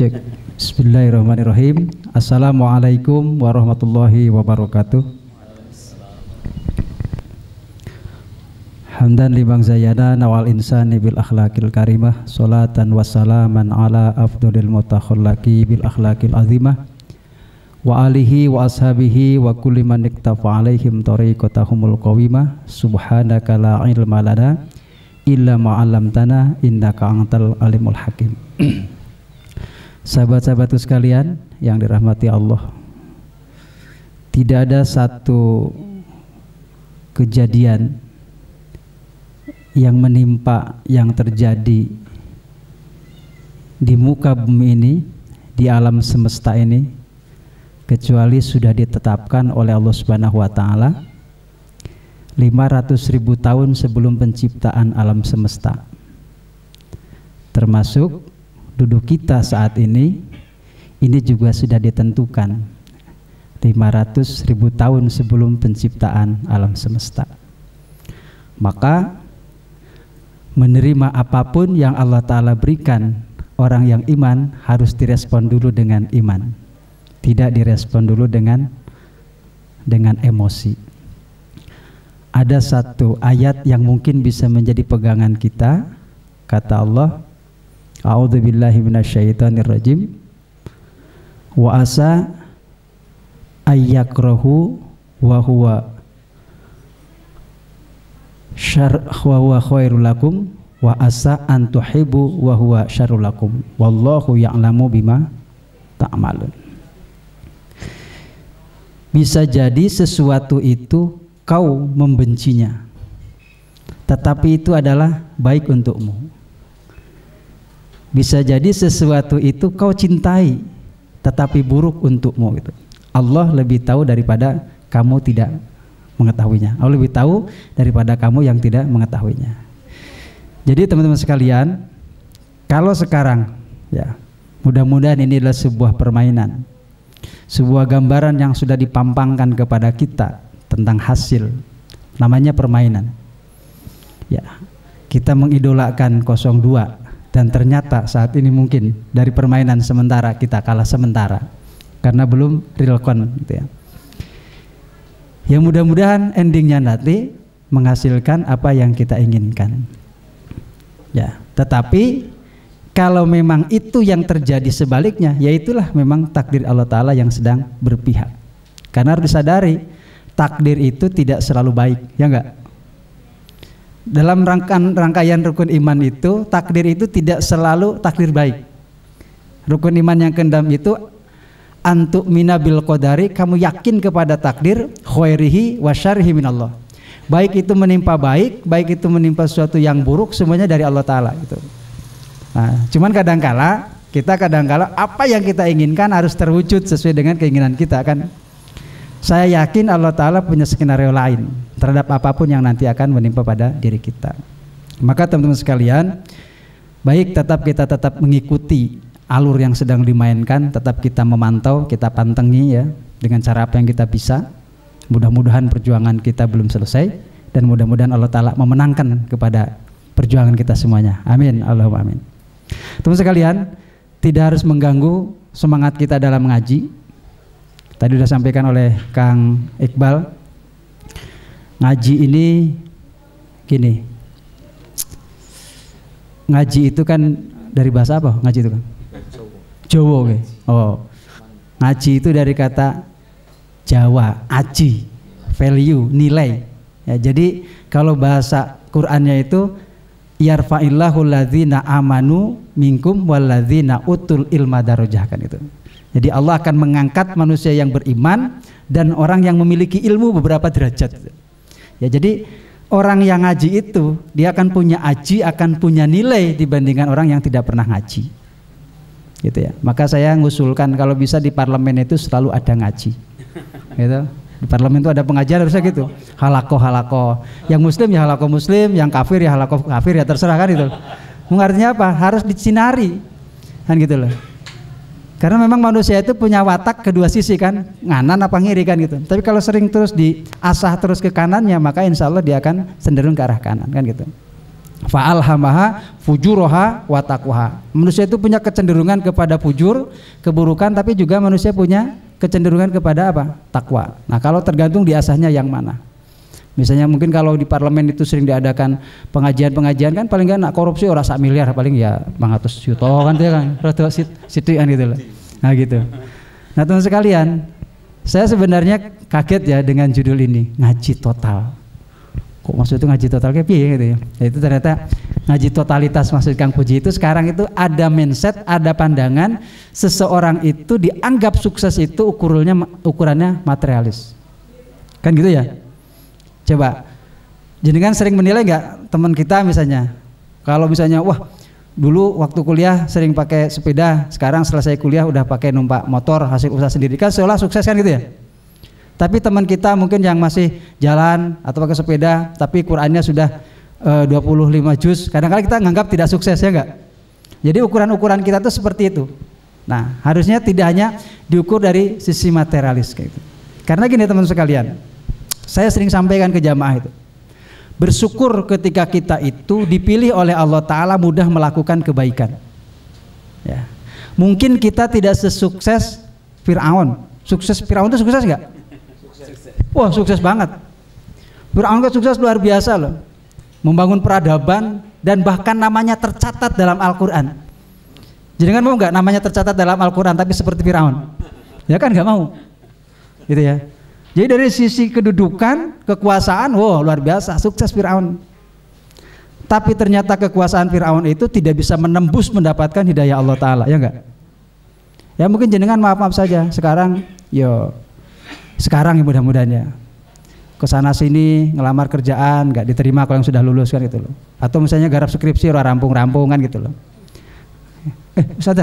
Cek. Bismillahirrahmanirrahim. Assalamualaikum warahmatullahi wabarakatuh. Hamdan liman zayyana nawal insani bil akhlaqil karimah, salatan wassalaman ala afdhalil mutakhallaqi bil akhlaqil azimah wa alihi wa ashabihi wa kulli man iktafa alaihim tariqatahumul qawimah. Subhanaka la ilma lana illa ma 'allamtana innaka antal alimul hakim. Sahabat-sahabatku sekalian yang dirahmati Allah, tidak ada satu kejadian yang menimpa, yang terjadi di muka bumi ini, di alam semesta ini, kecuali sudah ditetapkan oleh Allah Subhanahu wa Ta'ala 500.000 tahun sebelum penciptaan alam semesta, termasuk duduk kita saat ini juga sudah ditentukan 500.000 tahun sebelum penciptaan alam semesta. Maka menerima apapun yang Allah Ta'ala berikan, orang yang iman harus direspon dulu dengan iman, tidak direspon dulu dengan emosi. Ada satu ayat yang mungkin bisa menjadi pegangan kita. Kata Allah, a'udzubillahi minasyaitonirrajim, wa asa ayyakrahu wa huwa khairul lakum wa asa an tuhibbu wa huwa syarrul lakum wallahu ya'lamu bima ta'malun. Bisa jadi sesuatu itu kau membencinya, tetapi itu adalah baik untukmu. Bisa jadi sesuatu itu kau cintai tetapi buruk untukmu gitu. Allah lebih tahu daripada kamu tidak mengetahuinya. Allah lebih tahu daripada kamu yang tidak mengetahuinya. Jadi teman-teman sekalian, kalau sekarang ya, mudah-mudahan ini adalah sebuah permainan, sebuah gambaran yang sudah dipampangkan kepada kita tentang hasil, namanya permainan. Ya, kita mengidolakan 02. Dan ternyata saat ini mungkin dari permainan sementara kita kalah sementara karena belum real count gitu ya. Yang mudah-mudahan endingnya nanti menghasilkan apa yang kita inginkan. Ya, tetapi kalau memang itu yang terjadi sebaliknya, ya itulah memang takdir Allah Ta'ala yang sedang berpihak. Karena harus disadari takdir itu tidak selalu baik, ya enggak? Dalam rangkaian rukun iman itu, takdir itu tidak selalu takdir baik. Rukun iman yang keenam itu antuk mina bil qadari, kamu yakin kepada takdir khairihi wa syarrihi minallah. Baik itu menimpa baik, baik itu menimpa sesuatu yang buruk, semuanya dari Allah Ta'ala gitu. Nah, cuman kadangkala apa yang kita inginkan harus terwujud sesuai dengan keinginan kita kan. Saya yakin Allah Ta'ala punya skenario lain terhadap apapun yang nanti akan menimpa pada diri kita. Maka teman-teman sekalian, baik kita tetap mengikuti alur yang sedang dimainkan, tetap kita memantau, kita pantengi ya dengan cara apa yang kita bisa. Mudah-mudahan perjuangan kita belum selesai dan mudah-mudahan Allah Ta'ala memenangkan kepada perjuangan kita semuanya. Amin, Allahumma amin. Teman sekalian, tidak harus mengganggu semangat kita dalam mengaji. Tadi sudah sampaikan oleh Kang Iqbal, ngaji ini gini, ngaji itu kan dari bahasa apa ngaji itu kan? Jawa okay. Oh, ngaji itu dari kata Jawa, aji, value, nilai ya. Jadi kalau bahasa Qur'annya itu yarfa'illahu alladzina amanu minkum walladzina utul ilma darajah kan itu. Jadi Allah akan mengangkat manusia yang beriman dan orang yang memiliki ilmu beberapa derajat. Ya, jadi orang yang ngaji itu dia akan punya aji, akan punya nilai dibandingkan orang yang tidak pernah ngaji. Gitu ya. Maka saya ngusulkan kalau bisa di parlemen itu selalu ada ngaji. Gitu. Di parlemen itu ada pengajian harusnya gitu. Halako. Yang muslim ya halako muslim, yang kafir ya halako kafir ya terserah kan itu. Artinya apa? Harus disinari. Kan gitu loh. Karena memang manusia itu punya watak kedua sisi kan, nganan apa ngiri kan gitu. Tapi kalau sering terus diasah terus ke kanannya, maka insya Allah dia akan cenderung ke arah kanan kan gitu. Fa'alhamaha fujuraha wa taqwaha. Manusia itu punya kecenderungan kepada fujur, keburukan, tapi juga manusia punya kecenderungan kepada apa? Takwa. Nah, kalau tergantung diasahnya yang mana. Misalnya mungkin kalau di parlemen itu sering diadakan pengajian-pengajian kan paling enggak nak korupsi ora sak miliar, paling ya 500 juta kan dia kan. Rada sithik gitu loh. Nah, gitu. Nah, teman sekalian, saya sebenarnya kaget ya dengan judul ini, ngaji total. Kok maksud itu ngaji total kayak piye gitu ya. Ya itu ternyata ngaji totalitas maksud Kang Puji itu sekarang itu ada mindset, ada pandangan seseorang itu dianggap sukses itu ukurannya materialis. Kan gitu ya? Coba jenengan sering menilai nggak teman kita misalnya, kalau misalnya wah dulu waktu kuliah sering pakai sepeda, sekarang selesai kuliah udah pakai numpak motor hasil usaha sendiri, kan seolah sukses kan gitu ya. Tapi teman kita mungkin yang masih jalan atau pakai sepeda tapi Qurannya sudah 25 juz, kadang-kadang kita nganggap tidak sukses ya enggak. Jadi ukuran-ukuran kita tuh seperti itu. Nah, harusnya tidak hanya diukur dari sisi materialis kayak gitu. Karena gini teman sekalian, saya sering sampaikan ke jamaah itu, bersyukur ketika kita itu dipilih oleh Allah Ta'ala mudah melakukan kebaikan ya. Mungkin kita tidak sesukses Fir'aun. Sukses Fir'aun itu sukses nggak? Wah, sukses banget. Fir'aun kan sukses luar biasa loh, membangun peradaban dan bahkan namanya tercatat dalam Al-Quran. Jadi kan mau nggak namanya tercatat dalam Al-Quran tapi seperti Fir'aun? Ya kan nggak mau gitu ya. Jadi dari sisi kedudukan, kekuasaan, wow luar biasa, sukses Fir'aun. Tapi ternyata kekuasaan Fir'aun itu tidak bisa menembus mendapatkan hidayah Allah Ta'ala, ya enggak? Ya mungkin jenengan maaf-maaf saja, sekarang ya mudah-mudahan ya kesana sini ngelamar kerjaan nggak diterima kalau yang sudah lulus kan gitu loh. Atau misalnya garap skripsi orang rampung-rampung kan gitu loh. Ustaz,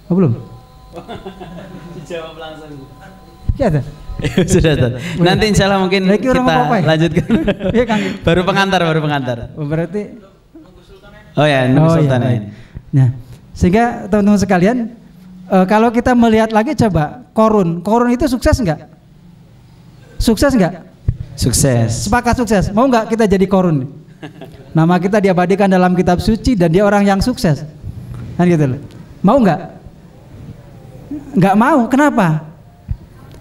oh, belum? Dijawab langsung. Ya ada. Sudah. Nanti insya Allah mungkin kita lanjutkan. baru pengantar. Oh, berarti. Oh ya, nunggu Sultan ini. Nah, sehingga teman-teman sekalian, kalau kita melihat lagi coba Korun itu sukses nggak? Sukses nggak? Sukses. Sepakat sukses. Mau nggak kita jadi Korun? Nama kita diabadikan dalam kitab suci dan dia orang yang sukses. Kan gitu loh. Mau nggak? Nggak mau. Kenapa?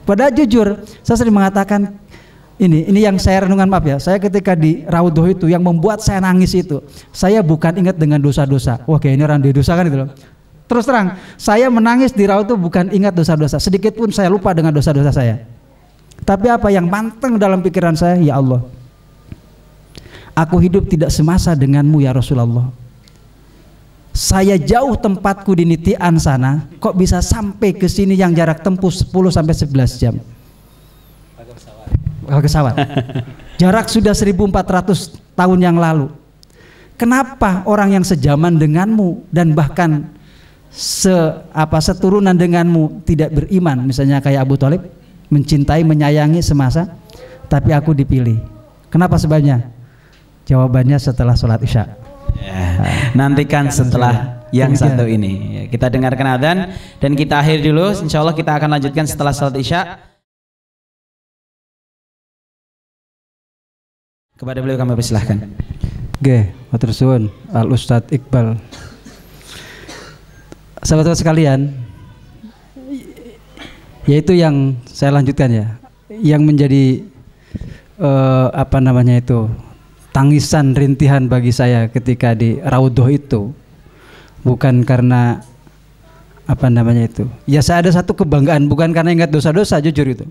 Padahal jujur, saya sering mengatakan ini yang saya renungan, maaf ya. Saya ketika di Raudhah itu yang membuat saya nangis itu, saya bukan ingat dengan dosa-dosa. Wah, kayak ini orang dosa kan gitu loh. Terus terang, saya menangis di Raudhah itu bukan ingat dosa-dosa. Sedikit pun saya lupa dengan dosa-dosa saya. Tapi apa yang manteng dalam pikiran saya, ya Allah, aku hidup tidak semasa denganmu ya Rasulullah. Saya jauh tempatku di Nitian sana, kok bisa sampai ke sini yang jarak tempuh 10 sampai 11 jam. Pakai pesawat. Jarak sudah 1400 tahun yang lalu. Kenapa orang yang sejaman denganmu dan bahkan seturunan denganmu tidak beriman, misalnya kayak Abu Thalib, mencintai, menyayangi semasa, tapi aku dipilih. Kenapa sebabnya? Jawabannya setelah sholat isya. Ya, nantikan setelah yang satu ini. Kita dengarkan adzan dan kita akhir dulu. Insya Allah kita akan lanjutkan setelah sholat isya. Kepada beliau kami persilahkan. Oke, matur suwun Al Ustadz Iqbal. Sahabat-sahabat sekalian, yaitu yang saya lanjutkan ya, yang menjadi tangisan rintihan bagi saya ketika di Raudhah itu bukan karena ya saya ada satu kebanggaan, bukan karena ingat dosa-dosa, jujur itu,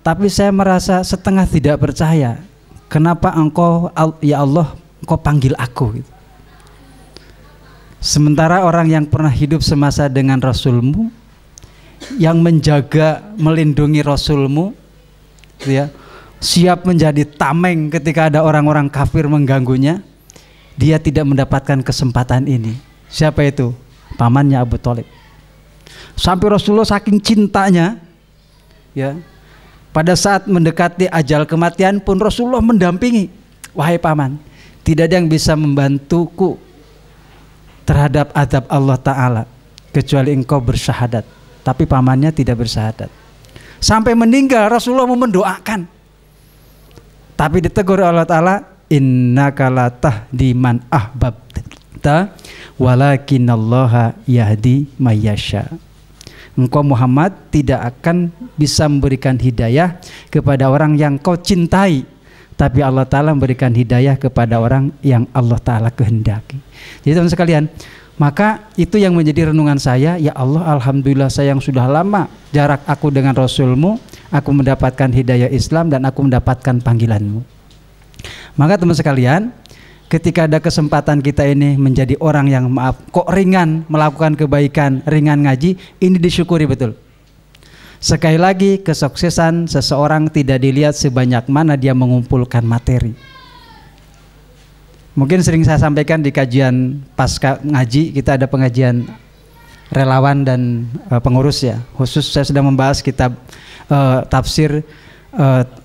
tapi saya merasa setengah tidak percaya, kenapa engkau ya Allah engkau panggil aku gitu. Sementara orang yang pernah hidup semasa dengan Rasulmu, yang menjaga, melindungi Rasulmu, ya, siap menjadi tameng ketika ada orang-orang kafir mengganggunya, dia tidak mendapatkan kesempatan ini. Siapa itu? Pamannya Abu Thalib. Sampai Rasulullah saking cintanya, ya, pada saat mendekati ajal kematian pun Rasulullah mendampingi. Wahai paman, tidak ada yang bisa membantuku terhadap azab Allah Ta'ala kecuali engkau bersyahadat. Tapi pamannya tidak bersyahadat. Sampai meninggal Rasulullah mau mendoakan, tapi ditegur Allah Ta'ala, innaka la tahdi man ahbabta walakinallaha yahdi may yasha. Engkau Muhammad tidak akan bisa memberikan hidayah kepada orang yang kau cintai, tapi Allah Ta'ala memberikan hidayah kepada orang yang Allah Ta'ala kehendaki. Jadi teman sekalian, maka itu yang menjadi renungan saya. Ya Allah, alhamdulillah saya yang sudah lama jarak aku dengan Rasulmu, aku mendapatkan hidayah Islam dan aku mendapatkan panggilanmu. Maka teman sekalian, ketika ada kesempatan kita ini menjadi orang yang maaf, kok ringan melakukan kebaikan, ringan ngaji, ini disyukuri betul. Sekali lagi, kesuksesan seseorang tidak dilihat sebanyak mana dia mengumpulkan materi. Mungkin sering saya sampaikan di kajian pasca ngaji, kita ada pengajian relawan dan pengurus ya. Khusus saya sedang membahas kitab tafsir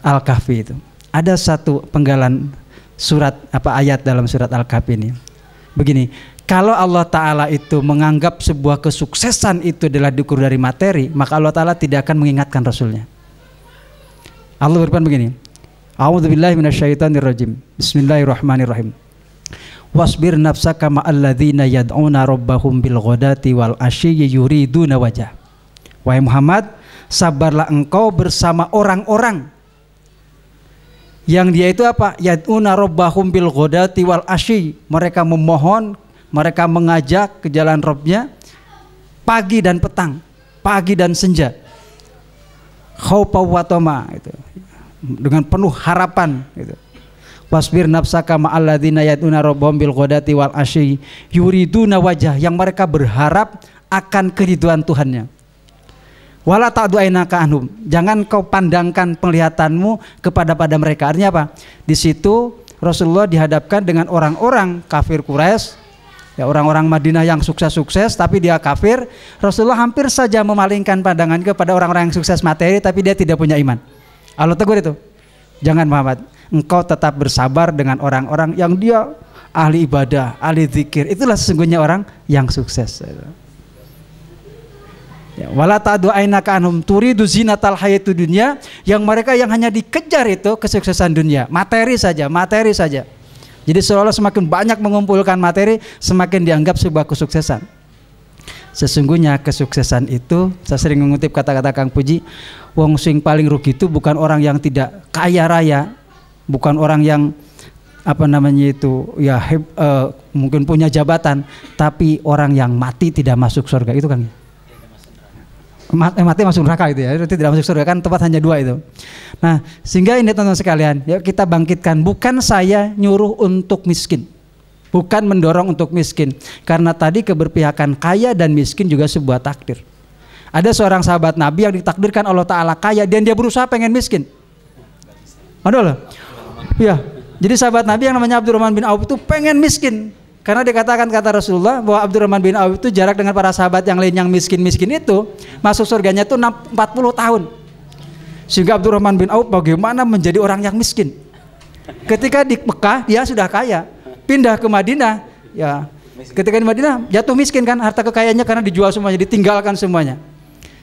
Al-Kahfi itu. Ada satu penggalan surat ayat dalam surat Al-Kahfi ini. Begini, kalau Allah Ta'ala itu menganggap sebuah kesuksesan itu adalah diukur dari materi, maka Allah Ta'ala tidak akan mengingatkan Rasulnya. Allah berfirman begini, A'udzubillahi minasyaitonirrajim. Bismillahirrahmanirrahim. Wasbir nafsaka ma'alladzina yad'una rabbahum bil ghadati wal ashiyyi yuriduna wajah. Wahai Muhammad, sabarlah engkau bersama orang-orang yang dia itu apa? Yad'una rabbahum bil ghadati wal ashiyyi. Mereka memohon, mereka mengajak ke jalan Rabbnya pagi dan petang, pagi dan senja. Khaufa wa tama itu. Dengan penuh harapan gitu. Wasbir nafsaka ma'alladzina yad'una rabbahum bil ghadati wal ashyi yuriduna wajah, yang mereka berharap akan keridhaan Tuhannya. Wala ta'du ainaka anhum, jangan kau pandangkan penglihatanmu kepada mereka. Artinya apa? Di situ Rasulullah dihadapkan dengan orang-orang kafir Quraisy, ya, orang-orang Madinah yang sukses-sukses tapi dia kafir. Rasulullah hampir saja memalingkan pandangan kepada orang-orang yang sukses materi tapi dia tidak punya iman. Allah tegur itu, jangan Muhammad, engkau tetap bersabar dengan orang-orang yang dia ahli ibadah, ahli zikir. Itulah sesungguhnya orang yang sukses. Ya, wala ta'du ainaka anhum turidu zinatal hayatid dunya, yang mereka yang hanya dikejar itu kesuksesan dunia, materi saja. Jadi seolah semakin banyak mengumpulkan materi, semakin dianggap sebuah kesuksesan. Sesungguhnya kesuksesan itu, saya sering mengutip kata-kata Kang Puji, wong sing paling rugi itu bukan orang yang tidak kaya raya, bukan orang yang mungkin punya jabatan, tapi orang yang mati tidak masuk surga. Itu Kang. Mati masuk neraka itu ya, itu tidak masuk surga, kan tempat hanya dua itu. Nah, sehingga ini teman-teman sekalian, yuk kita bangkitkan. Bukan saya nyuruh untuk miskin, bukan mendorong untuk miskin, karena tadi keberpihakan kaya dan miskin juga sebuah takdir. Ada seorang sahabat Nabi yang ditakdirkan Allah Ta'ala kaya dan dia berusaha pengen miskin. Ada loh. Ya, jadi sahabat Nabi yang namanya Abdurrahman bin Auf itu pengen miskin. Karena dikatakan kata Rasulullah bahwa Abdurrahman bin Auf itu jarak dengan para sahabat yang lain yang miskin-miskin itu masuk surganya itu 40 tahun. Sehingga Abdurrahman bin Auf bagaimana menjadi orang yang miskin. Ketika di Mekah dia sudah kaya, pindah ke Madinah, ya ketika di Madinah jatuh miskin kan, harta kekayaannya karena dijual semuanya, ditinggalkan semuanya.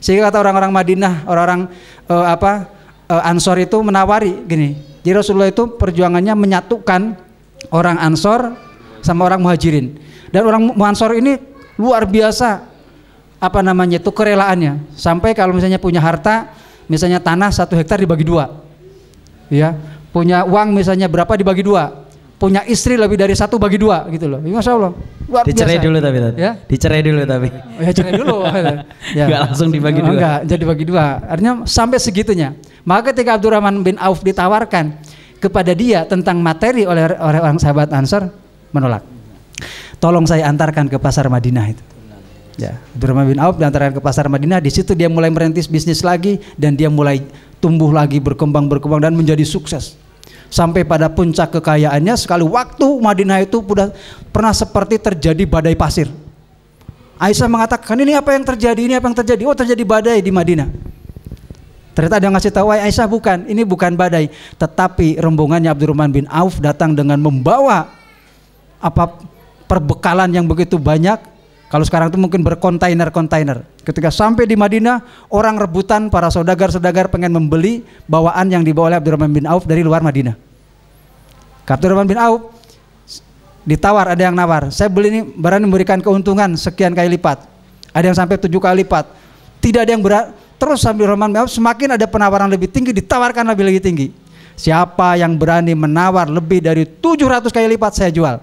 Sehingga kata orang-orang Madinah, orang-orang Ansor itu menawari gini. Jadi Rasulullah itu perjuangannya menyatukan orang Ansor sama orang Muhajirin, dan orang Ansor ini luar biasa kerelaannya, sampai kalau misalnya punya harta, misalnya tanah 1 hektar dibagi 2, ya, punya uang misalnya berapa dibagi 2, punya istri lebih dari 1 bagi 2 gitu loh. Masya Allah, luar dicerai biasa. Dulu tapi ya? Dicerai dulu tapi ya cerai dulu ya. Nggak langsung dibagi 2, enggak, jadi bagi 2, artinya sampai segitunya. Maka ketika Abdurrahman bin Auf ditawarkan kepada dia tentang materi oleh orang sahabat Ansor, menolak. Tolong saya antarkan ke pasar Madinah itu. Ya, Abdurrahman bin Auf diantarkan ke pasar Madinah. Di situ dia mulai merintis bisnis lagi dan dia mulai tumbuh lagi, berkembang dan menjadi sukses. Sampai pada puncak kekayaannya, sekali waktu Madinah itu pernah seperti terjadi badai pasir. Aisyah mengatakan, ini apa yang terjadi? Oh, terjadi badai di Madinah. Ternyata ada yang ngasih tahu, Aisyah bukan, ini bukan badai, tetapi rombongannya Abdurrahman bin Auf datang dengan membawa perbekalan yang begitu banyak. Kalau sekarang itu mungkin berkontainer-kontainer. Ketika sampai di Madinah, orang rebutan, para saudagar pengen membeli bawaan yang dibawa oleh Abdurrahman bin Auf dari luar Madinah. Abdurrahman bin Auf ditawar, ada yang nawar, saya beli ini berani memberikan keuntungan sekian kali lipat, ada yang sampai 7 kali lipat, tidak ada yang berat. Terus Abdurrahman bin Auf semakin ada penawaran lebih tinggi, ditawarkan lebih tinggi. Siapa yang berani menawar lebih dari 700 kali lipat saya jual.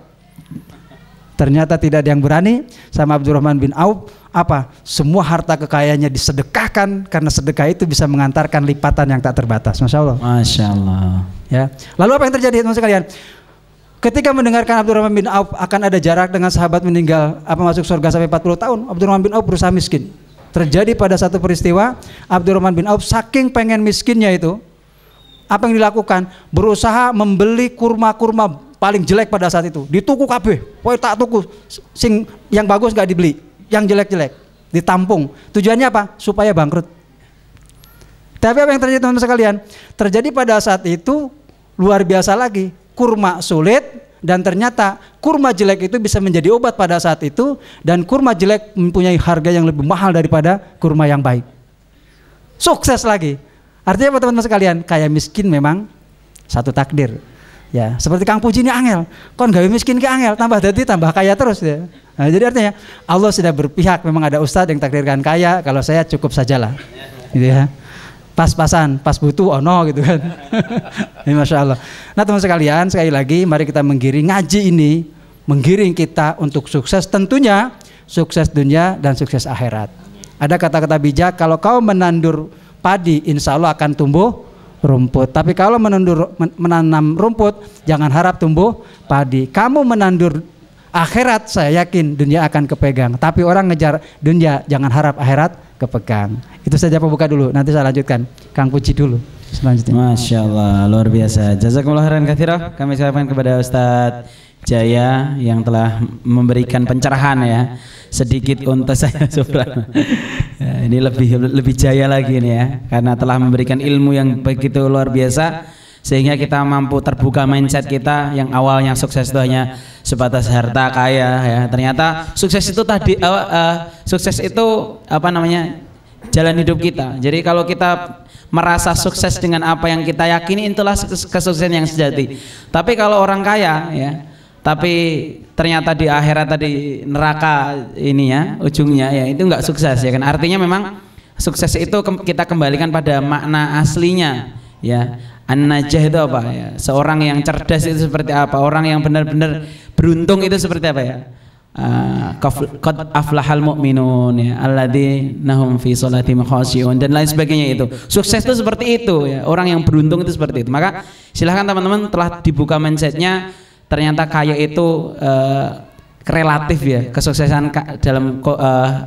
Ternyata tidak ada yang berani. Sama Abdurrahman bin Auf, apa? Semua harta kekayaannya disedekahkan, karena sedekah itu bisa mengantarkan lipatan yang tak terbatas. Masya Allah. Masya Allah. Ya. Lalu apa yang terjadi teman sekalian? Ketika mendengarkan Abdurrahman bin Auf akan ada jarak dengan sahabat meninggal, masuk surga sampai 40 tahun, Abdurrahman bin Auf berusaha miskin. Terjadi pada satu peristiwa, Abdurrahman bin Auf saking pengen miskinnya itu, apa yang dilakukan? Berusaha membeli kurma-kurma paling jelek pada saat itu, dituku kabeh, pokoke tak tuku, sing yang bagus gak dibeli, yang jelek-jelek ditampung. Tujuannya apa? Supaya bangkrut. Tapi apa yang terjadi teman-teman sekalian? Terjadi pada saat itu luar biasa lagi, kurma sulit, dan ternyata kurma jelek itu bisa menjadi obat pada saat itu, dan kurma jelek mempunyai harga yang lebih mahal daripada kurma yang baik. Sukses lagi. Artinya apa teman-teman sekalian? Kaya miskin memang satu takdir. Ya, seperti Kang Puji ini angel, kon gawe miskin ke angel, tambah dadi tambah kaya terus ya. Nah, jadi artinya Allah sudah berpihak, memang ada ustadz yang takdirkan kaya, kalau saya cukup sajalah. Gitu ya. Pas-pasan, pas butuh ono gitu kan. Ini Masya Allah. Nah teman sekalian, sekali lagi mari kita menggiring ngaji ini, menggiring kita untuk sukses, tentunya sukses dunia dan sukses akhirat. Ada kata-kata bijak, kalau kau menandur padi, insya Allah akan tumbuh rumput. Tapi kalau menanam rumput, jangan harap tumbuh padi. Kamu menandur akhirat, saya yakin dunia akan kepegang. Tapi orang ngejar dunia, jangan harap akhirat kepegang. Itu saja pembuka dulu. Nanti saya lanjutkan. Kang Puji dulu selanjutnya. Masya Allah, luar biasa. Jazakumullah khairan katsira. Kami sampaikan kepada Ustadz Jaya yang telah memberikan pencerahan ya. Sedikit untuk saya sebelah. Ya, ini lebih jaya lagi nih ya, karena telah memberikan ilmu yang begitu luar biasa, sehingga kita mampu terbuka mindset kita yang awalnya sukses itu hanya sebatas harta kaya ya. Ternyata sukses itu sukses itu jalan hidup kita. Jadi kalau kita merasa sukses dengan apa yang kita yakini, itulah kesuksesan yang sejati. Tapi kalau orang kaya ya, tapi ternyata di akhirat tadi neraka ini ya ujungnya ya, itu enggak sukses ya kan. Artinya memang sukses itu kita kembalikan pada makna aslinya ya. An-najah itu apa ya? Seorang yang cerdas itu seperti apa? Orang yang benar-benar beruntung itu seperti apa ya? Qad aflahal mu'minun ya, alladzina hum fi sholatihim khashi'un dan lain sebagainya. Itu sukses itu seperti itu ya. Orang yang beruntung itu seperti itu. Maka silahkan teman-teman, telah dibuka mindsetnya. Ternyata kaya itu relatif ya, kesuksesan dalam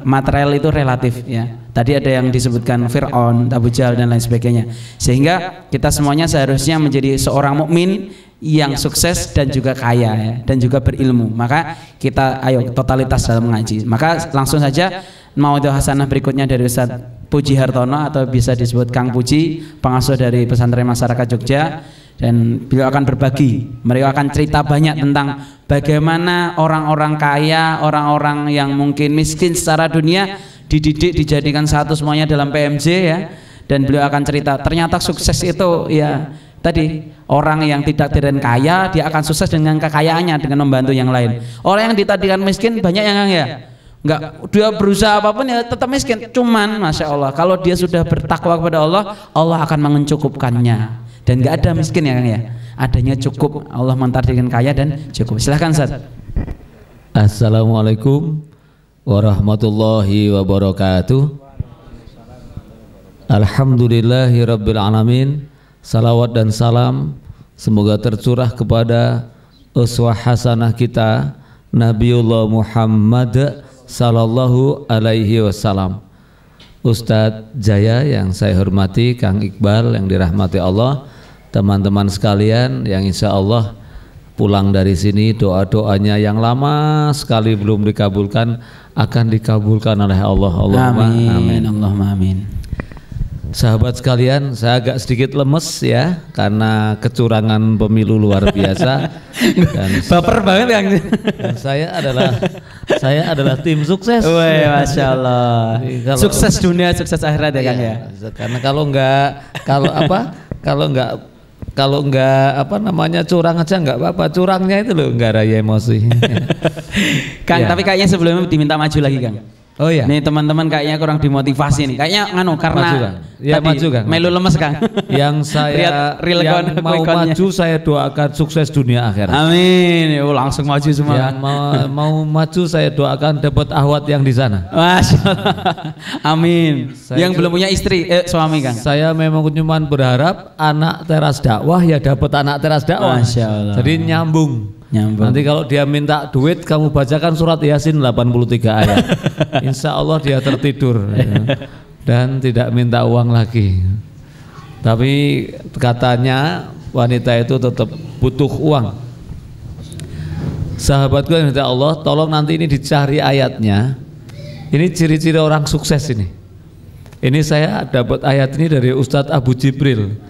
material itu relatif ya. Tadi ada yang disebutkan Fir'aun, Abu Jahal dan lain sebagainya. Sehingga kita semuanya seharusnya menjadi seorang mukmin yang sukses dan juga kaya ya, dan juga berilmu. Maka kita ayo totalitas dalam mengaji. Maka langsung saja maudhu hasanah berikutnya dari Ustaz Puji Hartono, atau bisa disebut Kang Puji, pengasuh dari Pesantren Masyarakat Jogja. Dan beliau akan berbagi, beliau akan cerita banyak tentang bagaimana orang-orang kaya, orang-orang yang mungkin miskin secara dunia dididik, dijadikan satu semuanya dalam PMJ ya. Dan beliau akan cerita ternyata sukses itu ya tadi, orang yang tidak dirain kaya dia akan sukses dengan kekayaannya, dengan membantu yang lain. Orang yang ditadikan miskin banyak yang ya enggak, dia berusaha apapun ya tetap miskin. Cuman Masya Allah, kalau dia sudah bertakwa kepada Allah, Allah akan mencukupkannya. Dan nggak ada miskin ya Kang ya, adanya cukup. Allah mentakdirkan kaya dan cukup. Silahkan Ustaz. Assalamualaikum warahmatullahi wabarakatuh. Alhamdulillahirabbil alamin. Salawat dan salam semoga tercurah kepada uswah hasanah kita Nabiullah Muhammad sallallahu alaihi wasallam. Ustadz Jaya yang saya hormati, Kang Iqbal yang dirahmati Allah, teman-teman sekalian yang insya Allah pulang dari sini doa-doanya yang lama sekali belum dikabulkan akan dikabulkan oleh Allah. Allahumma amin. Allahumma amin. Sahabat sekalian, saya agak sedikit lemes ya karena kecurangan pemilu luar biasa. Dan baper banget Kang. Dan saya adalah tim sukses. Woi, Masya Allah. Sukses dunia, sukses akhirat ya Kang ya. Karena kalau nggak kalau enggak apa namanya curang aja enggak apa-apa, curangnya itu loh enggak raya emosi. Kang, Ya. tapi kayaknya sebelumnya diminta maju lagi, Kang. Oh iya. Nih teman-teman kayaknya kurang dimotivasi nih. Kayaknya karena Maju, Kang. Ya, tadi maju, Kang. melu lemes, Kang. Yang saya Real yang mau quick-countnya. maju saya doakan sukses dunia akhirat. Amin. Yo langsung maju semua. Yang mau maju saya doakan dapat ahwat yang di sana. Masya Allah. Amin. Saya Yang belum punya istri, suami, Kang. Saya memang cuma berharap anak teras dakwah ya dapat anak teras dakwah. Masya Allah. Jadi nyambung. Nyambung. Nanti kalau dia minta duit, kamu bacakan surat Yasin 83 ayat. Insya Allah dia tertidur ya. Dan tidak minta uang lagi. Tapi katanya wanita itu tetap butuh uang. Sahabatku yang minta Allah, tolong nanti ini dicari ayatnya. Ini ciri-ciri orang sukses ini. Ini saya dapat ayat ini dari Ustadz Abu Jibril.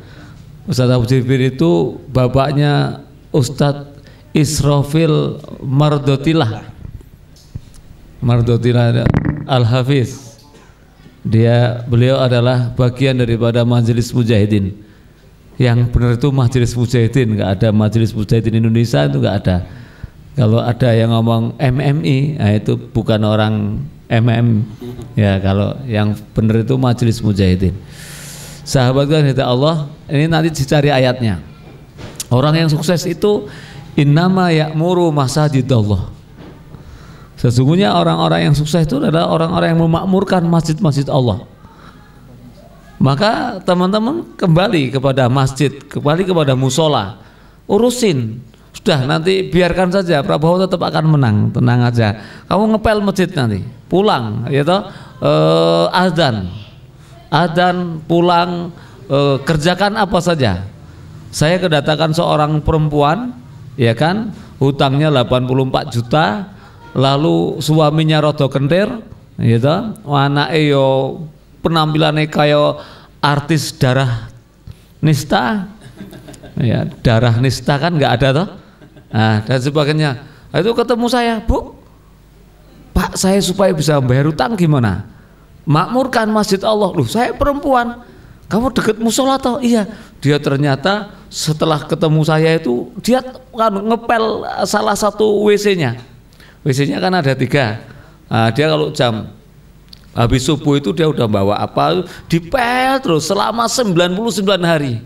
Ustadz Abu Jibril itu bapaknya Ustadz Israfil Mardotilah Al-Hafiz. Beliau adalah bagian daripada Majelis Mujahidin. Yang benar itu Majelis Mujahidin, nggak ada Majelis Mujahidin Indonesia, itu nggak ada. Kalau ada yang ngomong MMI, nah itu bukan orang MM. Ya, kalau yang benar itu Majelis Mujahidin. Sahabat kan Allah, ini nanti dicari ayatnya. Orang yang sukses itu innama ya'muru masajidallah. Sesungguhnya orang-orang yang sukses itu adalah orang-orang yang memakmurkan masjid-masjid Allah. Maka teman-teman kembali kepada masjid, kembali kepada musola, urusin. Sudah, nanti biarkan saja, Prabowo tetap akan menang, tenang aja. Kamu ngepel masjid nanti, pulang, ya toh, azan, pulang, kerjakan apa saja. Saya kedatangan seorang perempuan, ya kan, hutangnya 84 juta, lalu suaminya rodo kentir, gitu, anake yo penampilannya kayak artis darah nista, ya darah nista kan nggak ada toh, nah dan sebagainya. Itu ketemu saya, Bu, Pak, saya supaya bisa bayar hutang gimana? Makmurkan masjid Allah. Loh, saya perempuan, kamu deket musola toh? Iya. Dia ternyata setelah ketemu saya itu dia ngepel salah satu WC-nya. WC-nya kan ada 3. Nah, dia kalau jam habis subuh itu dia udah bawa apa, dipel terus selama 99 hari.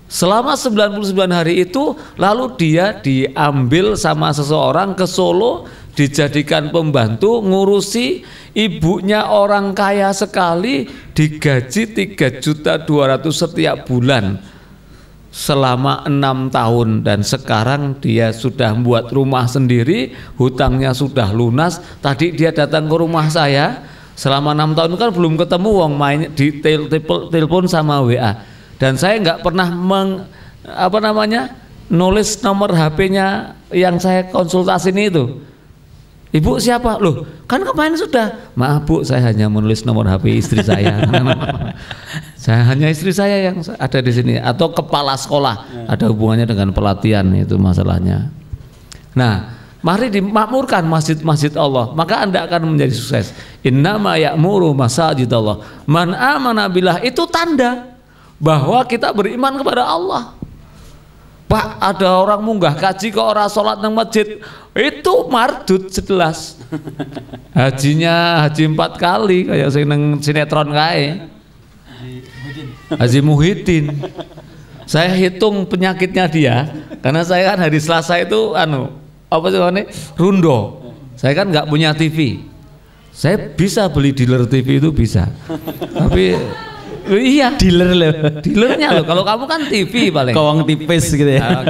Selama 99 hari itu lalu dia diambil sama seseorang ke Solo, dijadikan pembantu ngurusi ibunya orang kaya sekali, digaji 3.200.000 setiap bulan selama 6 tahun, dan sekarang dia sudah buat rumah sendiri, hutangnya sudah lunas. Tadi dia datang ke rumah saya, selama 6 tahun kan belum ketemu, wong main di telepon sama WA, dan saya nggak pernah nulis nomor HP-nya yang saya konsultasi itu. Ibu siapa? Loh, kan kemarin sudah. Maaf Bu, saya hanya menulis nomor HP istri saya. Saya hanya istri saya yang ada di sini, atau kepala sekolah, ada hubungannya dengan pelatihan, itu masalahnya. Nah, mari dimakmurkan masjid-masjid Allah, maka Anda akan menjadi sukses. Innama ya'muru masajidallah man amana billah, itu tanda bahwa kita beriman kepada Allah. Pak, ada orang munggah kaji kok orang sholat nang masjid, itu mardut jelas. Hajinya haji 4 kali kayak sing nang sinetron kae. Haji Muhyiddin. Saya hitung penyakitnya dia, karena saya kan hari Selasa itu rundo. Saya kan nggak punya TV. Saya bisa beli dealer TV itu bisa. Tapi iya, dealernya loh. Kalau kamu kan TV paling. Kawang tipis gitu ya.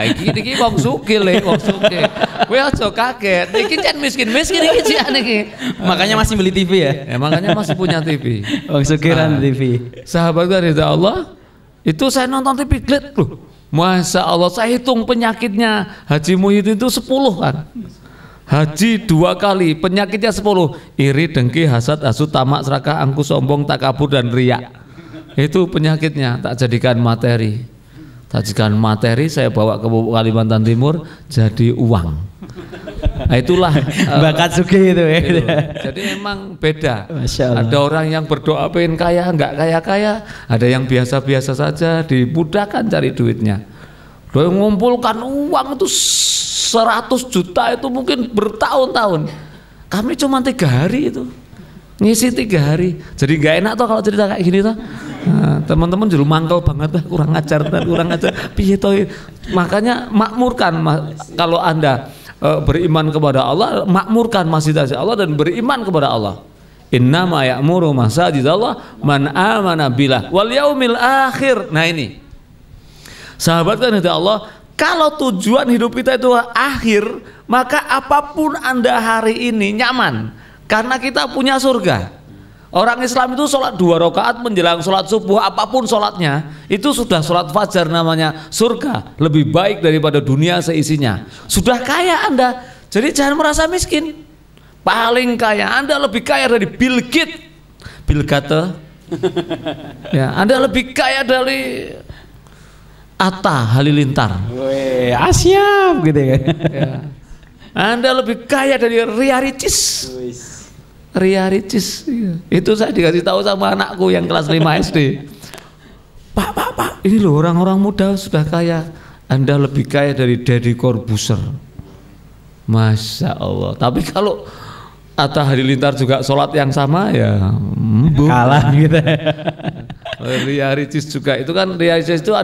Iki wong sugih le, wong sugih. Kowe aja kaget. Iki jan miskin-miskin iki cian iki. Makanya masih beli TV ya. Ya makanya masih punya TV. Wong sugiran TV. Sahabat dari Allah, itu saya nonton TV, lihat loh. Masya Allah, saya hitung penyakitnya Haji Muhyiddin itu 10 kan. Haji 2 kali, penyakitnya 10. Iri, dengki, hasad, hasud, tamak, serakah, angku, sombong, takabur, dan riak. Itu penyakitnya. Tak jadikan materi. Tak jadikan materi, saya bawa ke Kalimantan Timur jadi uang. Itulah bakat sugih itu ya. itu. Jadi memang beda. Masya Allah. Ada orang yang berdoa pengen kaya, nggak kaya-kaya. Ada yang biasa-biasa saja, dimudahkan cari duitnya. Dia mengumpulkan uang itu 100 juta itu mungkin bertahun-tahun. Kami cuma 3 hari itu. Ngisi 3 hari. Jadi nggak enak tuh kalau cerita kayak gini tuh. Nah, teman-teman juru mangkel banget, kurang ajar. Piye toh? Makanya makmurkan kalau Anda beriman kepada Allah, makmurkan masjid Allah dan beriman kepada Allah. Innama ya'muru masajidallah man amana billah wal yaumil akhir. Nah ini, sahabat kan itu Allah, kalau tujuan hidup kita itu akhir, maka apapun Anda hari ini nyaman karena kita punya surga. Orang Islam itu sholat 2 rakaat menjelang sholat subuh, apapun sholatnya itu sudah sholat fajar, namanya surga, lebih baik daripada dunia seisinya. Sudah kaya Anda, jadi jangan merasa miskin. Paling kaya Anda, lebih kaya dari Bill Gates. Ya, Anda lebih kaya dari Atta Halilintar. Wih, asyap gitu ya. Ya. Anda lebih kaya dari Ria Ricis. Iya. Itu saya dikasih tahu sama anakku yang kelas 5 SD. Pak, ini loh orang-orang muda sudah kaya. Anda lebih kaya dari Deddy Corbuzier. Masya Allah. Tapi kalau Atta Halilintar juga sholat yang sama ya kalah gitu. Ria Ricis juga, itu kan Ria Ricis itu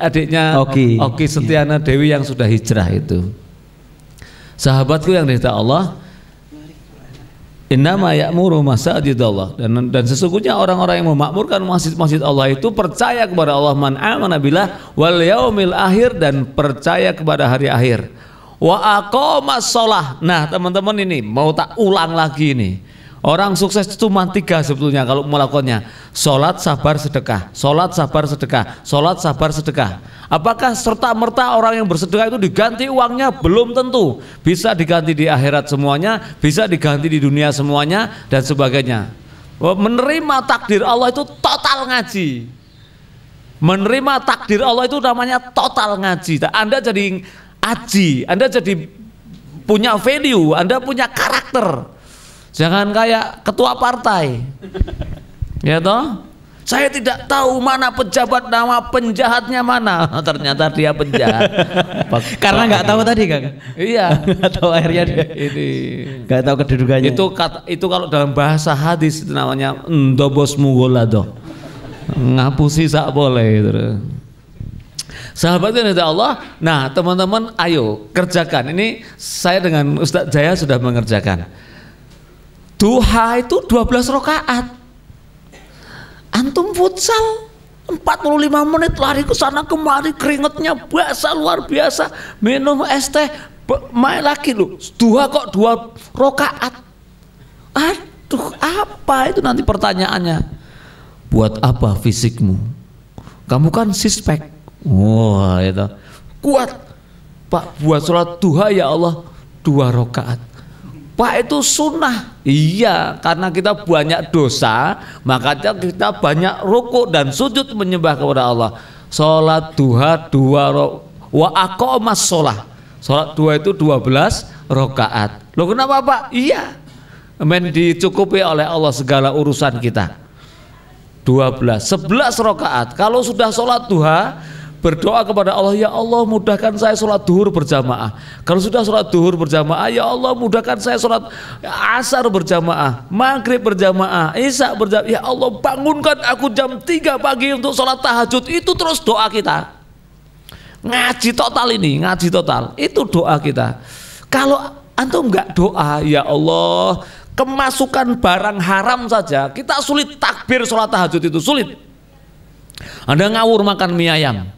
adiknya Oki Setiana Dewi yang sudah hijrah itu. Sahabatku yang dirahmati Allah, innama ya'muru masajidallah, dan sesungguhnya orang-orang yang memakmurkan masjid-masjid Allah itu percaya kepada Allah, man amana billah wal yaumil akhir, dan percaya kepada hari akhir. Wa aqamas shalah. Nah, teman-teman ini mau tak ulang lagi ini. Orang sukses itu cuma 3 sebetulnya kalau melakukannya. Salat, sabar, sedekah. Salat, sabar, sedekah. Salat, sabar, sedekah. Apakah serta-merta orang yang bersedekah itu diganti uangnya? Belum tentu. Bisa diganti di akhirat semuanya, bisa diganti di dunia semuanya, dan sebagainya. Menerima takdir Allah itu total ngaji. Menerima takdir Allah itu namanya total ngaji. Anda jadi aji, Anda jadi punya value, Anda punya karakter. Jangan kayak ketua partai, ya toh. Saya tidak tahu mana pejabat, nama penjahatnya mana. Ternyata dia penjahat. Karena nggak tahu tadi kan? Iya, nggak tahu akhirnya dia. Ini nggak tahu kedudukannya. Itu kalau dalam bahasa hadis itu namanya ndobos mugolado. Ngapusi sak boleh itu. Sahabatnya dari Allah. Nah, teman-teman, ayo kerjakan. Ini saya dengan Ustadz Jaya sudah mengerjakan. Duha itu 12 rakaat. Antum futsal 45 menit lari ke sana kemari, keringetnya basah luar biasa, minum es teh, main lagi loh. Duha kok 2 rakaat. Aduh, apa itu nanti pertanyaannya? Buat apa fisikmu? Kamu kan sispek. Wah, itu kuat. Pak, buat sholat duha ya Allah 2 rakaat. Pak, itu sunnah. Iya, karena kita banyak dosa, makanya kita banyak rukuk dan sujud menyembah kepada Allah. Sholat duha 2 wa aqamas sholah. Sholat duha itu 12 rakaat. Loh, kenapa Pak? Iya, dicukupi oleh Allah segala urusan kita. 11 rakaat. Kalau sudah sholat duha, berdoa kepada Allah, ya Allah mudahkan saya sholat duhur berjamaah. Kalau sudah sholat duhur berjamaah, ya Allah mudahkan saya sholat asar berjamaah, maghrib berjamaah, isya berjamaah. Ya Allah bangunkan aku jam 3 pagi untuk sholat tahajud. Itu terus doa kita. Ngaji total ini, ngaji total. Itu doa kita. Kalau antum nggak doa, ya Allah, kemasukan barang haram saja kita sulit takbir sholat tahajud, itu sulit. Anda ngawur makan mie ayam,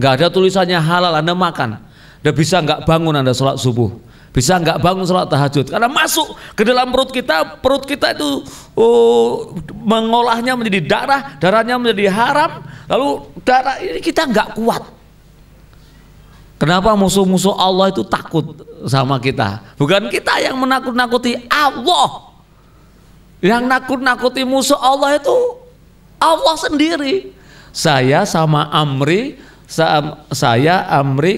nggak ada tulisannya halal, Anda makan, Anda bisa nggak bangun Anda sholat subuh, bisa nggak bangun sholat tahajud, karena masuk ke dalam perut kita itu mengolahnya menjadi darah, darahnya menjadi haram, lalu darah ini kita nggak kuat. Kenapa musuh-musuh Allah itu takut sama kita? Bukan kita yang menakut-nakuti Allah. Yang nakut-nakuti musuh Allah itu Allah sendiri. Saya sama Amri,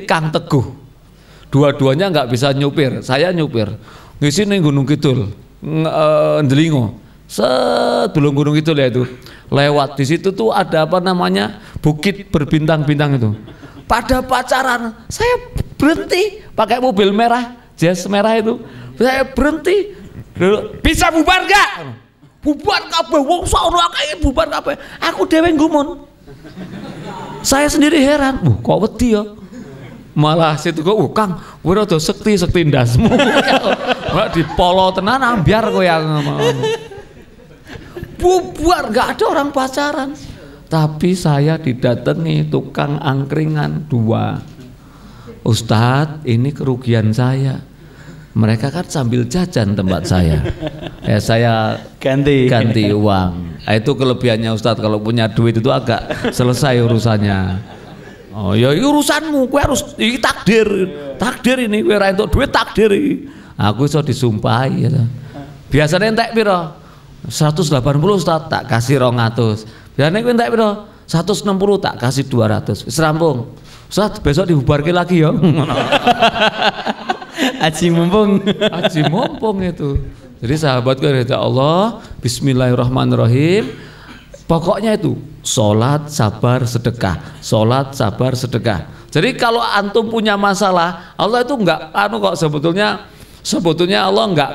Kang Teguh. Dua-duanya nggak bisa nyupir. Saya nyupir. Ngisi ning Gunung Kidul, Ndelingo. Sebelum Gunung Kidul ya itu. Lewat di situ tuh ada apa namanya? Bukit berbintang-bintang itu. Pada pacaran, saya berhenti pakai mobil merah, Jazz merah itu. Saya berhenti. Bisa bubar gak? Bubar kabeh, wong sono akeh bubar kabeh. Aku dhewe nggumun. Saya sendiri heran, kok wedi ya? Malah situ kok, Kang, kowe rada sekti ndasmu. Mbak dipolo tenan ambiar kowe yang bubar, gak ada orang pacaran. Tapi saya didatangi tukang angkringan 2. Ustadz, ini kerugian saya. Mereka kan sambil jajan tempat saya. Ya saya ganti uang. Nah, itu kelebihannya Ustadz, kalau punya duit itu agak selesai urusannya. Oh ya urusanmu, gue harus takdir ini, gue ra entuk duit takdir iki. Aku iso disumpahi ya. Biasanya entek piro? 180 Ustaz, tak kasih 200. Biasanya gue entek piro? 160 tak kasih 200. Wis rampung. Ustaz, besok dibubarke lagi ya. Aji mumpung itu. Jadi sahabatku ya Allah, bismillahirrahmanirrahim. Pokoknya itu sholat, sabar, sedekah. Sholat, sabar, sedekah. Jadi kalau antum punya masalah, Allah itu enggak kok sebetulnya Allah enggak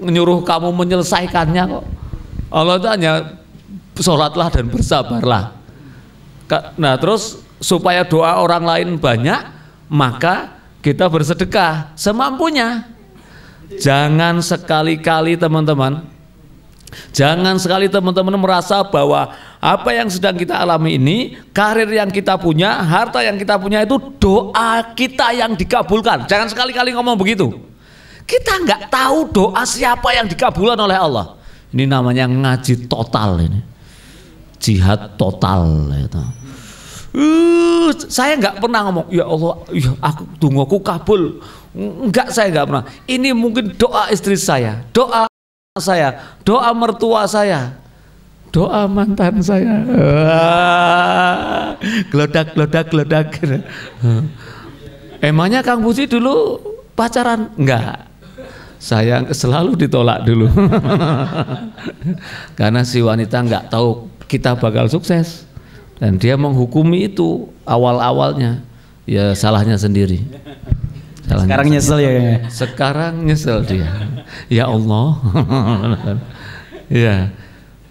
menyuruh kamu menyelesaikannya kok. Allah itu hanya sholatlah dan bersabarlah. Nah terus supaya doa orang lain banyak, maka kita bersedekah semampunya. Jangan sekali-kali teman-teman merasa bahwa apa yang sedang kita alami ini, karir yang kita punya, harta yang kita punya itu doa kita yang dikabulkan. Jangan sekali-kali ngomong begitu. Kita nggak tahu doa siapa yang dikabulkan oleh Allah. Ini namanya ngaji total ini, jihad total. Gitu. Saya nggak pernah ngomong, ya Allah, ya aku tungguku kabul. Enggak, saya nggak pernah. Ini mungkin doa istri saya, doa saya, doa mertua saya, doa mantan saya. Gelodak. Emangnya Kang Busi dulu pacaran? Enggak. Saya selalu ditolak dulu. Karena si wanita nggak tahu kita bakal sukses. Dan dia menghukumi itu awal-awalnya. Ya salahnya sendiri. Sekarang nyesel ya. Sekarang nyesel dia. Ya Allah. Ya.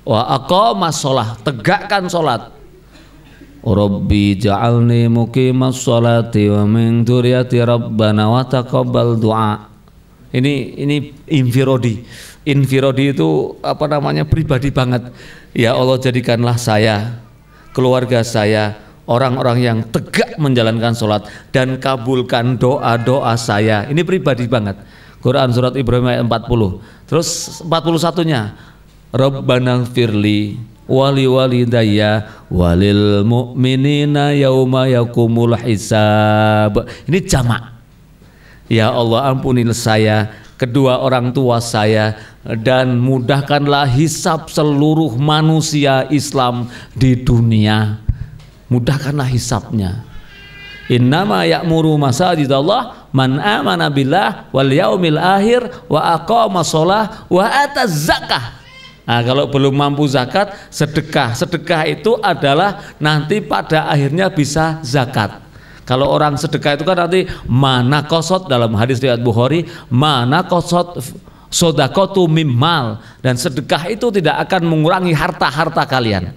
Wa aqamas shalah, tegakkan salat. Rabbi ja'alni muqimas sholati wa min dzurriyyati rabbana wa taqabbal du'a. Ini infirodi. Infirodi itu apa namanya? Pribadi banget. Ya Allah, jadikanlah saya, keluarga saya, orang-orang yang tegak menjalankan sholat dan kabulkan doa-doa saya. Ini pribadi banget. Quran surat Ibrahim ayat 40. Terus 41-nya, Rabbana firli wali walidayya walil mu'minina yauma yakumul hisab. Ini jamak. Ya Allah, ampunilah saya, kedua orang tua saya, dan mudahkanlah hisab seluruh manusia Islam di dunia. Mudahkanlah hisabnya. Innama ya'muru masajidallah man amana billah wal yaumil akhir wa aqama shalah wa ataz zakah. Nah, kalau belum mampu zakat, sedekah. Sedekah itu adalah nanti pada akhirnya bisa zakat. Kalau orang sedekah itu kan nanti mana kosot, dalam hadis riwayat Bukhari, mana kosot sodakotu mimmal, dan sedekah itu tidak akan mengurangi harta-harta kalian.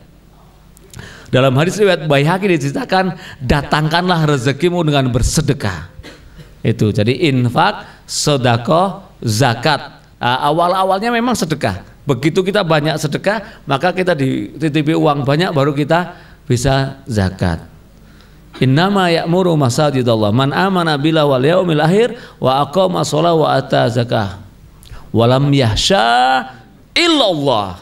Dalam hadis riwayat Baihaqi diceritakan, datangkanlah rezekimu dengan bersedekah. Itu jadi infak, sedekah, zakat. Awal-awalnya memang sedekah. Begitu kita banyak sedekah, maka kita dititipi uang banyak, baru kita bisa zakat. Innama ya'muru masajidallah man amana billah wal yaumil akhir wa aqama shalah wa ata zakah walam yahsya illallah.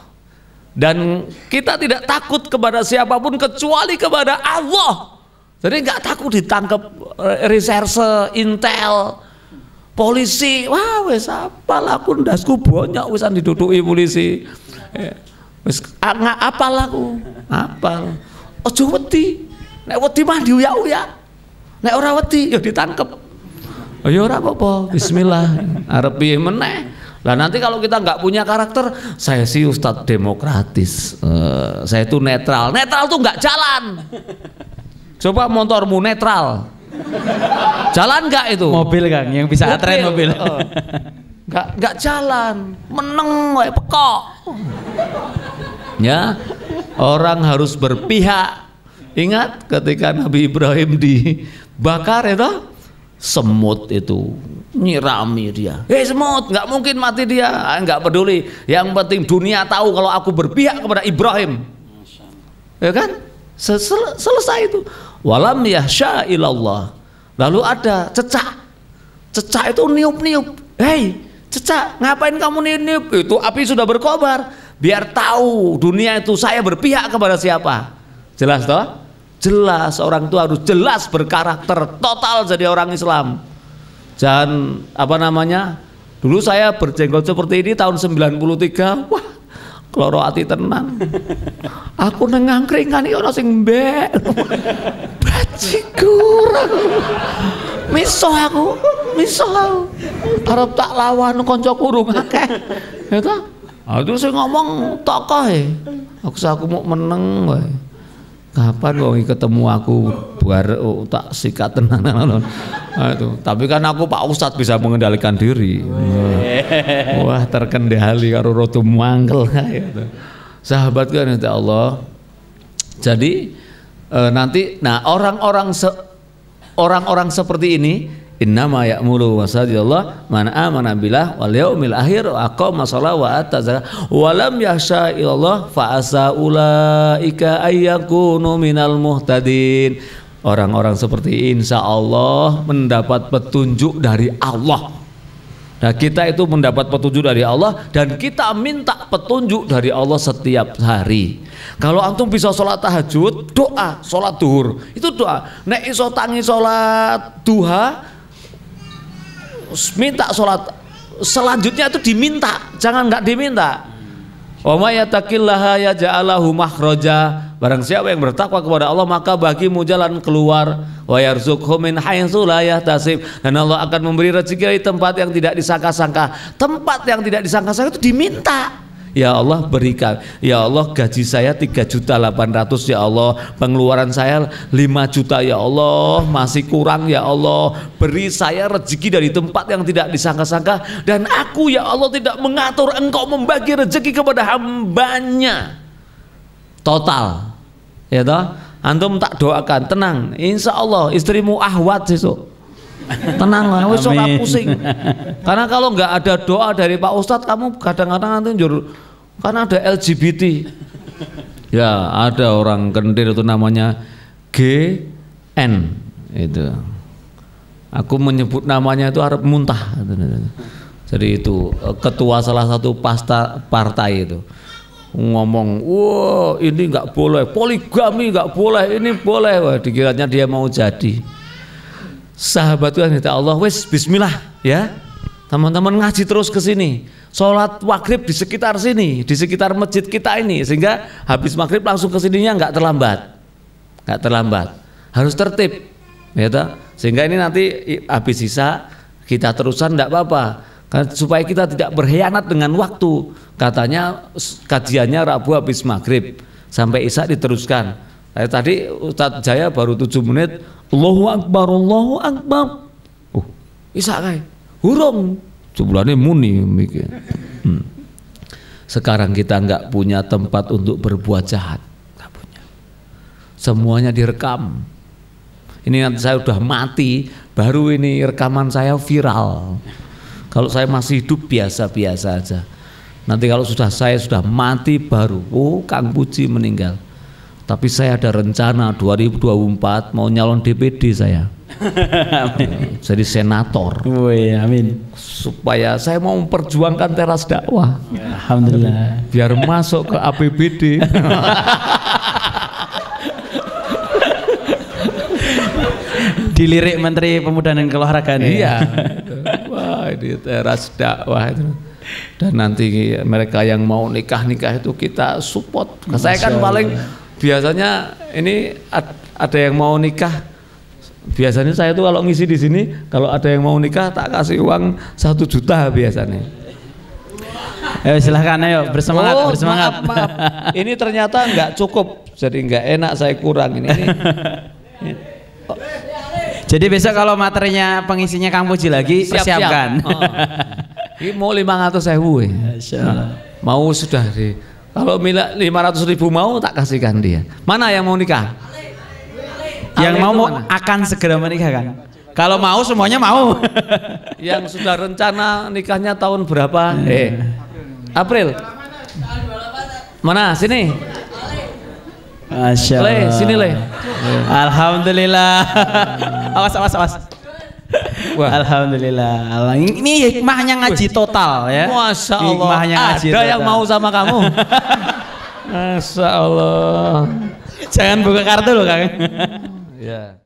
Dan kita tidak takut kepada siapapun kecuali kepada Allah. Jadi nggak takut ditangkap reserse, intel, polisi. Wah wes apal aku ndasku banyak wisan diduduki polisi. Wis apal aku, apal. Ojo wedi. Nek wedi mah diuyak-uyak. Nek ora wedi ya ditangkep. Oh ya ora apa-apa, bismillah. Arep piye meneh. Lah nanti kalau kita nggak punya karakter, saya sih Ustadz demokratis, saya itu netral. Netral tuh nggak jalan. Coba motormu netral, jalan nggak itu? Mobil Kang, yang bisa atren mobil. Nggak jalan, meneng wae pekok. Ya, orang harus berpihak. Ingat ketika Nabi Ibrahim dibakar itu, semut itu nyirami dia. Semut, nggak mungkin mati dia, nggak peduli. Yang penting dunia tahu kalau aku berpihak kepada Ibrahim. Ya kan? Selesai itu. Walam yahsya ilallah. Lalu ada cecak. Cecak itu niup-niup. Hei, cecak, ngapain kamu niup-niup? Itu api sudah berkobar. Biar tahu dunia itu saya berpihak kepada siapa. Jelas toh? Jelas, orang itu harus jelas berkarakter total jadi orang Islam. Jangan dulu saya berjenggot seperti ini tahun 93. Wah, kloro ati tenan. Aku nengangkring kan ono sing mbek. Bajigur. Miso aku. Arep tak lawan kanca kurung akeh. Ya ta? Itu saya ngomong tokoh aku mau meneng wae. Kapan wong ketemu aku tak sikat tenan. Itu. Tapi kan aku Pak Ustadz bisa mengendalikan diri. Wah, terkendali karo rada mangkel gitu. Sahabat kan ya Allah. Jadi nanti orang-orang seperti ini innama ya'muru wasajidallah man amana billah wal yaumil akhir wa aqama shalah wa ata zakat wa lam yahsha illallah fa asa ulaika ayyakunu minal muhtadin. Orang-orang seperti insya Allah mendapat petunjuk dari Allah. Nah, kita itu mendapat petunjuk dari Allah dan kita minta petunjuk dari Allah setiap hari. Kalau antum bisa sholat tahajud, doa, sholat duhur itu doa. Nek iso tangi sholat duha, minta sholat selanjutnya itu diminta, jangan nggak diminta. Wa may yattaqillaha yaj'alahu makhraja. Barang siapa yang bertakwa kepada Allah maka bagimu jalan keluar. Wa yarzuqhu min haitsu la yahtasib. Dan Allah akan memberi rezeki dari tempat yang tidak disangka-sangka. Tempat yang tidak disangka-sangka itu diminta. Ya Allah berikan. Ya Allah gaji saya 3.800.000 ya Allah. Pengeluaran saya 5 juta ya Allah. Masih kurang ya Allah. Beri saya rezeki dari tempat yang tidak disangka-sangka. Dan aku ya Allah tidak mengatur engkau membagi rezeki kepada hambanya. Total. Ya toh? Antum tak doakan, tenang. Insya Allah istrimu ahwat besok. Tenang lah, wis ora pusing. Karena kalau nggak ada doa dari Pak Ustadz, kamu kadang-kadang nanti karena ada LGBT. Ya, ada orang kendir itu namanya GN itu. Aku menyebut namanya itu harap muntah. Jadi itu ketua salah satu partai itu ngomong, wah ini nggak boleh, poligami nggak boleh, ini boleh. Wah, dikiranya dia mau jadi. Sahabat Tuhan kata Allah, wes bismillah ya. Teman-teman ngaji terus ke sini. Sholat maghrib di sekitar sini, di sekitar masjid kita ini, sehingga habis maghrib langsung ke sininya nggak terlambat. Nggak terlambat. Harus tertib. Ya toh? Sehingga ini nanti habis sisa kita terusan enggak apa-apa. Supaya kita tidak berkhianat dengan waktu. Katanya kajiannya Rabu habis maghrib sampai Isya diteruskan. Tadi Ustadz Jaya baru 7 menit. Allahu Akbar, Allahu Akbar. Isya kae. Hurung. Jumlahnya muni mikir. Sekarang kita nggak punya tempat untuk berbuat jahat. Nggak punya. Semuanya direkam. Ini nanti saya udah mati, baru ini rekaman saya viral. Kalau saya masih hidup biasa-biasa aja. Nanti kalau saya sudah mati baru, Kang Puji meninggal. Tapi saya ada rencana 2024 mau nyalon DPD saya. Jadi senator. Amin. Supaya saya mau memperjuangkan teras dakwah. Alhamdulillah. Biar masuk ke APBD. Dilirik Menteri Pemuda dan Olahraga. Iya. Wah, di teras dakwah itu. Dan nanti mereka yang mau nikah itu kita support. Saya kan paling biasanya ini ada yang mau nikah Biasanya saya tuh kalau ngisi di sini, kalau ada yang mau nikah tak kasih uang 1 juta biasanya. Silahkan ayo bersemangat. Maaf. Ini ternyata nggak cukup, jadi nggak enak saya kurang ini. Jadi besok kalau materinya pengisinya Kang Puji lagi persiapkan. Ini mau 500.000 mau sudah deh. Kalau 500.000 mau tak kasihkan dia. Mana yang mau nikah? Yang mau akan segera menikah kan? Kalau mau semuanya mau. Yang sudah rencana nikahnya tahun berapa? April. Mana? Sini. Masya Allah. Le, sini Le. Alhamdulillah. Awas. Wah. Alhamdulillah. Ini hikmahnya ngaji total ya. Masya Allah. Hikmahnya ngaji ada total. yang mau sama kamu. Masya Allah. Jangan buka kartu loh Kang. Ya.